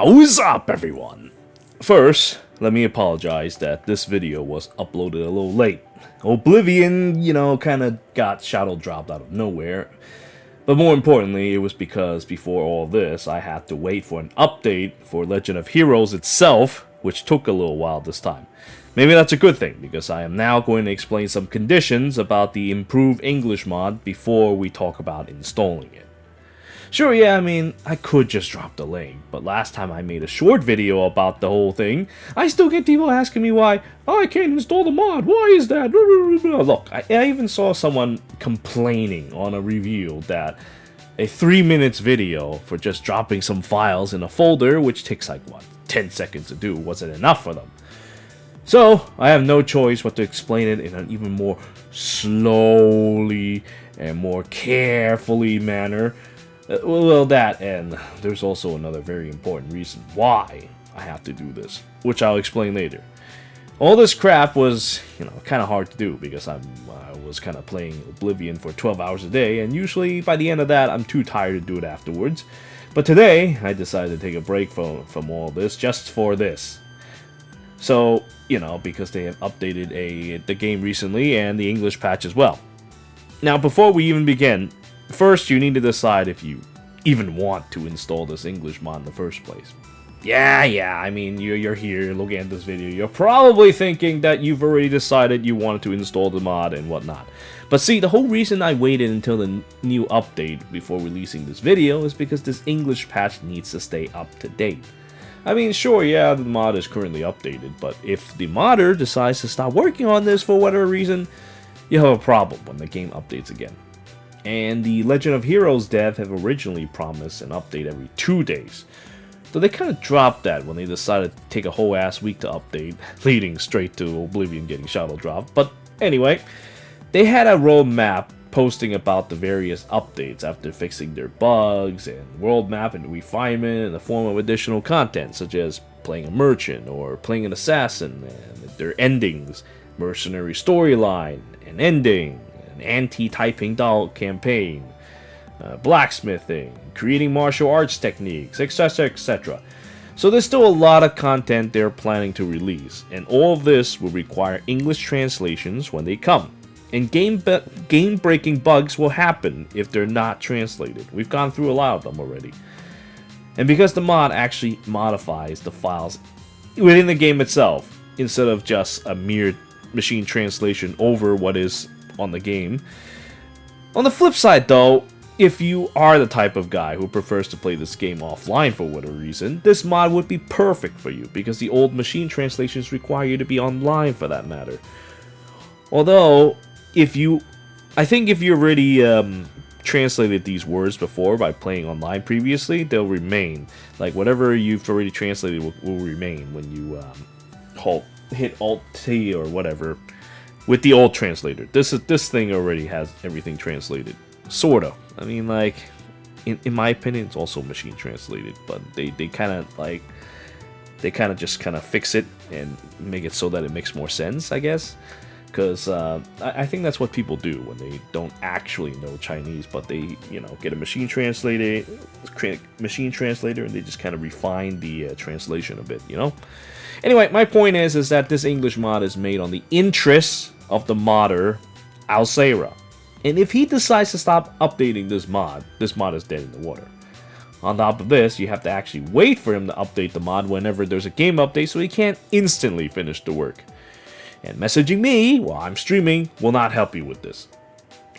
What's up, everyone? First, let me apologize that this video was uploaded a little late. Oblivion, kinda got shadow dropped out of nowhere. But more importantly, it was because before all this, I had to wait for an update for Legend of Heroes itself, which took a little while this time. Maybe that's a good thing, because I am now going to explain some conditions about the improved English mod before we talk about installing it. Sure, yeah, I could just drop the link, but last time I made a short video about the whole thing, I still get people asking me why, I can't install the mod, why is that? Look, I even saw someone complaining on a review that a 3 minutes video for just dropping some files in a folder, which takes like, 10 seconds to do, wasn't enough for them. So, I have no choice but to explain it in an even more slowly and more carefully manner. Well, that, and there's also another very important reason why I have to do this, which I'll explain later. All this crap was, kind of hard to do because I was kind of playing Oblivion for 12 hours a day, and usually by the end of that, I'm too tired to do it afterwards. But today, I decided to take a break from all this just for this. So, because they have updated the game recently and the English patch as well. Now, before we even begin, first, you need to decide if you even want to install this English mod in the first place. Yeah, you're here looking at this video. You're probably thinking that you've already decided you wanted to install the mod and whatnot. But see, the whole reason I waited until the new update before releasing this video is because this English patch needs to stay up to date. Sure, yeah, the mod is currently updated, but if the modder decides to stop working on this for whatever reason, you have a problem when the game updates again. And the Legend of Heroes dev have originally promised an update every 2 days. So they kind of dropped that when they decided to take a whole ass week to update, leading straight to Oblivion getting shadow dropped. But anyway, they had a roadmap posting about the various updates after fixing their bugs and world map and refinement in the form of additional content, such as playing a merchant or playing an assassin, and their endings, mercenary storyline, an ending, anti-typing doll campaign, blacksmithing, creating martial arts techniques, etc, etc. So there's still a lot of content they're planning to release, and all of this will require English translations when they come. And game-breaking bugs will happen if they're not translated. We've gone through a lot of them already. And because the mod actually modifies the files within the game itself, instead of just a mere machine translation over what is on the game. On the flip side though, if you are the type of guy who prefers to play this game offline for whatever reason, this mod would be perfect for you because the old machine translations require you to be online for that matter. Although, I think if you already translated these words before by playing online previously, they'll remain. Like whatever you've already translated will remain when you hit Alt-T or whatever. With the old translator, this thing already has everything translated, sort of. In my opinion, it's also machine translated, but they kind of just fix it and make it so that it makes more sense, I guess. Because I think that's what people do when they don't actually know Chinese, but they get a machine translator, and they just kind of refine the translation a bit, Anyway, my point is that this English mod is made on the interests of the modder, Alseyra. And if he decides to stop updating this mod is dead in the water. On top of this, you have to actually wait for him to update the mod whenever there's a game update, so he can't instantly finish the work. And messaging me while I'm streaming will not help you with this.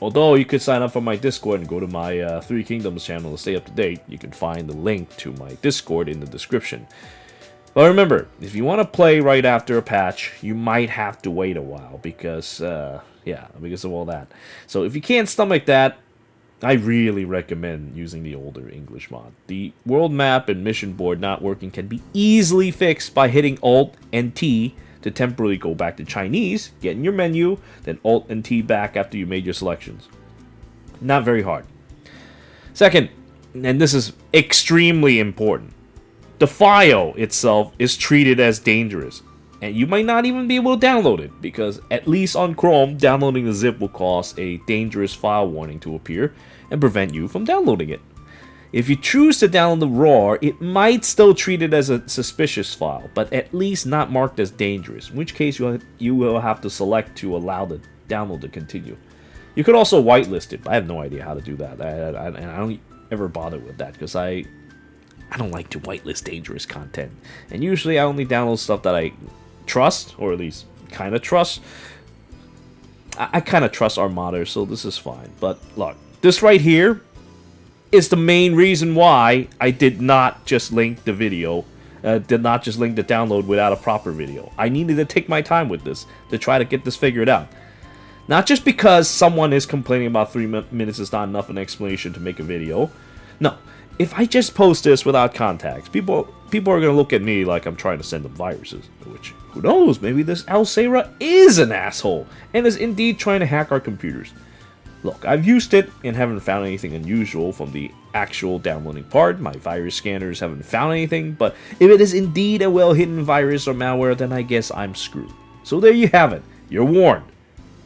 Although you could sign up for my Discord and go to my Three Kingdoms channel to stay up to date, you can find the link to my Discord in the description. But remember, if you want to play right after a patch, you might have to wait a while because of all that. So if you can't stomach that, I really recommend using the older English mod. The world map and mission board not working can be easily fixed by hitting Alt and T to temporarily go back to Chinese, get in your menu, then Alt and T back after you made your selections. Not very hard. Second, and this is extremely important, the file itself is treated as dangerous, and you might not even be able to download it, because at least on Chrome, downloading the zip will cause a dangerous file warning to appear and prevent you from downloading it. If you choose to download the RAW, it might still treat it as a suspicious file, but at least not marked as dangerous, in which case you will have to select to allow the download to continue. You could also whitelist it, but I have no idea how to do that, and I don't ever bother with that, because I don't like to whitelist dangerous content. And usually I only download stuff that I trust, or at least kind of trust. I kind of trust our modders, so this is fine. But look, this right here is the main reason why I did not just link the video, did not just link the download without a proper video. I needed to take my time with this to try to get this figured out. Not just because someone is complaining about 3 minutes is not enough an explanation to make a video. No, if I just post this without context, people are going to look at me like I'm trying to send them viruses. Which, who knows, maybe this Alseyra is an asshole and is indeed trying to hack our computers. Look, I've used it and haven't found anything unusual from the actual downloading part. My virus scanners haven't found anything, but if it is indeed a well-hidden virus or malware, then I guess I'm screwed. So there you have it. You're warned.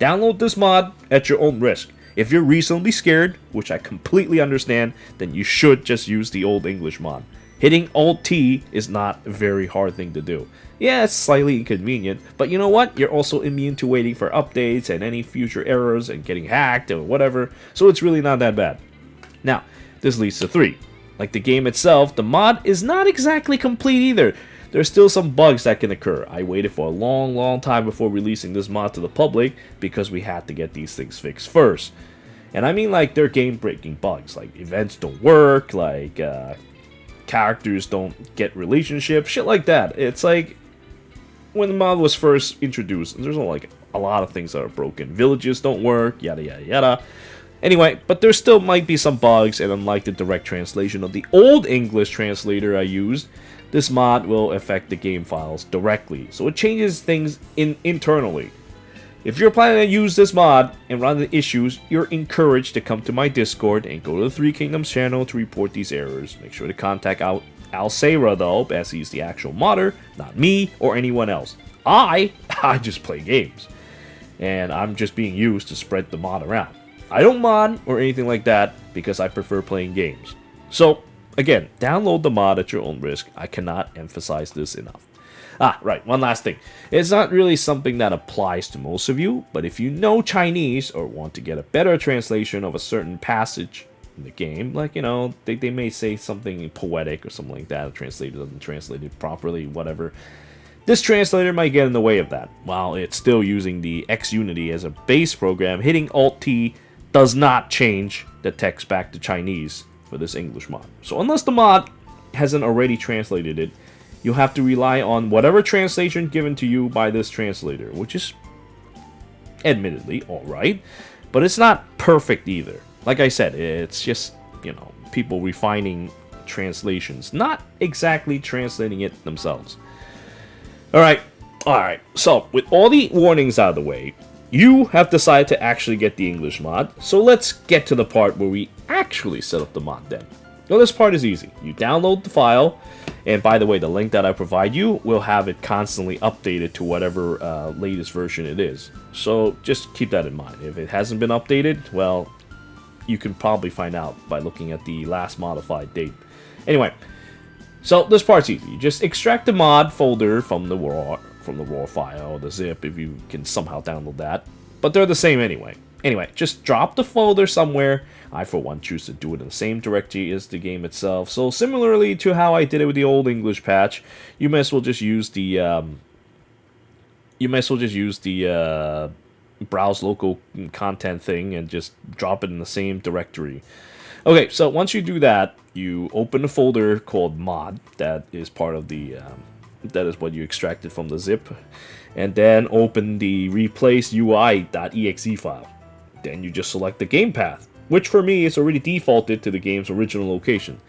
Download this mod at your own risk. If you're reasonably scared, which I completely understand, then you should just use the Old English mod. Hitting Alt-T is not a very hard thing to do. Yeah, it's slightly inconvenient, but you know what? You're also immune to waiting for updates and any future errors and getting hacked or whatever, so it's really not that bad. Now, this leads to 3. Like the game itself, the mod is not exactly complete either. There's still some bugs that can occur. I waited for a long time before releasing this mod to the public because we had to get these things fixed first. And I mean like they're game-breaking bugs, like events don't work, like characters don't get relationships, shit like that. It's like when the mod was first introduced, there's like a lot of things that are broken. Villages don't work, yada yada yada. Anyway, but there still might be some bugs, and unlike the direct translation of the Old English translator I used, this mod will affect the game files directly, so it changes things internally. If you're planning to use this mod and run into issues, you're encouraged to come to my Discord and go to the 3 Kingdoms channel to report these errors. Make sure to contact Alseyra though, as he's the actual modder, not me or anyone else. I just play games, and I'm just being used to spread the mod around. I don't mod or anything like that because I prefer playing games. So, again, download the mod at your own risk. I cannot emphasize this enough. Right, one last thing. It's not really something that applies to most of you, but if you know Chinese or want to get a better translation of a certain passage in the game, like, you know, they may say something poetic or something like that, the translator doesn't translate it properly, whatever. This translator might get in the way of that. While it's still using the XUnity as a base program, hitting Alt-T does not change the text back to Chinese for this English mod. So unless the mod hasn't already translated it, you'll have to rely on whatever translation given to you by this translator, which is admittedly alright, but it's not perfect either. Like I said, it's just, you know, people refining translations, not exactly translating it themselves. Alright, so with all the warnings out of the way, you have decided to actually get the English mod, so let's get to the part where we actually set up the mod then. Well, this part is easy. You download the file, and by the way, the link that I provide you will have it constantly updated to whatever latest version it is. So just keep that in mind. If it hasn't been updated, well, you can probably find out by looking at the last modified date. Anyway, so this part's easy. You just extract the mod folder from the raw file, the zip, if you can somehow download that. But they're the same anyway. Anyway, just drop the folder somewhere. I, for one, choose to do it in the same directory as the game itself. So similarly to how I did it with the Old English patch, you may as well just use the browse local content thing and just drop it in the same directory. Okay, so once you do that, you open a folder called mod that is part of the that is what you extracted from the zip, and then open the replace UI.exe file. Then you just select the game path, which for me is already defaulted to the game's original location.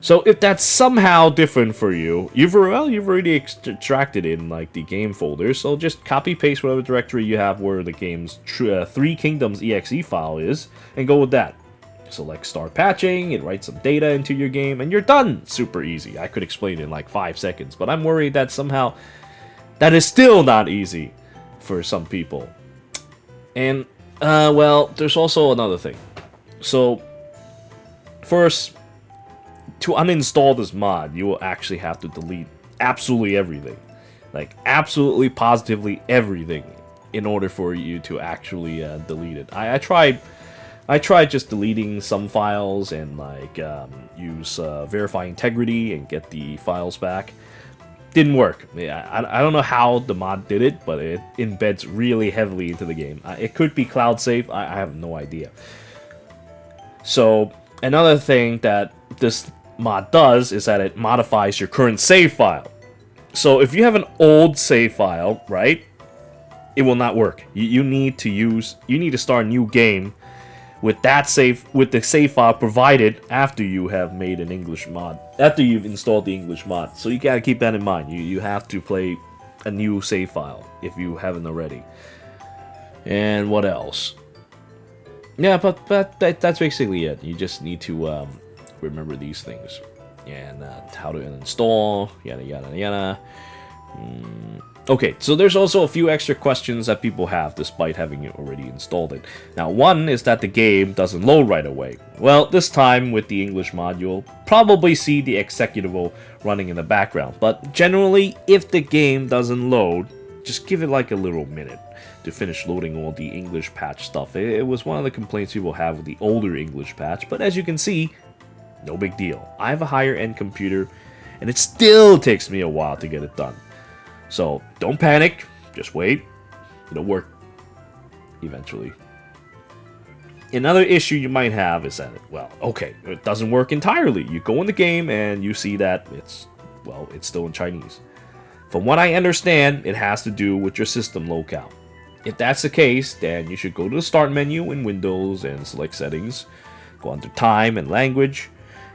So if that's somehow different for you, you've already extracted it in like the game folder, so just copy paste whatever directory you have where the game's 3 Kingdoms exe file is, and go with that. Select start patching, it writes some data into your game, and you're done! Super easy. I could explain it in like 5 seconds, but I'm worried that somehow that is still not easy for some people. And, well, there's also another thing. So, first, to uninstall this mod, you will actually have to delete absolutely everything. Like, absolutely, positively everything in order for you to actually delete it. I tried just deleting some files and, like, use verify integrity and get the files back. Didn't work. Yeah, I don't know how the mod did it, but it embeds really heavily into the game. It could be cloud safe. I have no idea. So, another thing that this mod does is that it modifies your current save file. So if you have an old save file, right, it will not work. You need to start a new game with the save file provided after you have made an English mod, after you've installed the English mod. So you gotta keep that in mind. You have to play a new save file if you haven't already. And what else? Yeah, but that's basically it. You just need to remember these things. And how to install, yada yada yada. Okay, so there's also a few extra questions that people have despite having already installed it. Now, one is that the game doesn't load right away. Well, this time with the English mod, you'll probably see the executable running in the background. But generally, if the game doesn't load, just give it like a little minute to finish loading all the English patch stuff. It was one of the complaints people have with the older English patch, but as you can see, no big deal. I have a higher end computer, and it still takes me a while to get it done. So don't panic, just wait. It'll work eventually. Another issue you might have is that, well, okay, it doesn't work entirely. You go in the game and you see that it's still in Chinese. From what I understand, it has to do with your system locale. If that's the case, then you should go to the start menu in Windows and select settings. Go under time and language,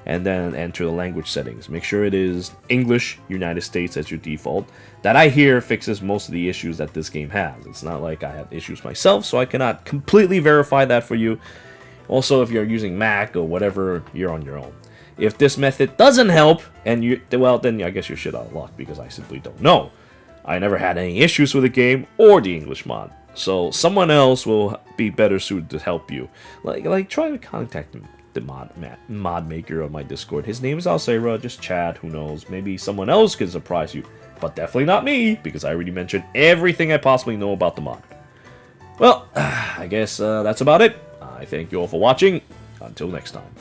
and then enter the language settings. Make sure it is English, United States as your default. That I hear fixes most of the issues that this game has. It's not like I have issues myself, so I cannot completely verify that for you. Also, if you're using Mac or whatever, you're on your own. If this method doesn't help, and then I guess you're shit out of luck, because I simply don't know. I never had any issues with the game or the English mod, so someone else will be better suited to help you. Like try to contact the mod maker on my Discord. His name is Alseyra. Just chat. Who knows? Maybe someone else can surprise you, but definitely not me, because I already mentioned everything I possibly know about the mod. Well, I guess that's about it. I thank you all for watching. Until next time.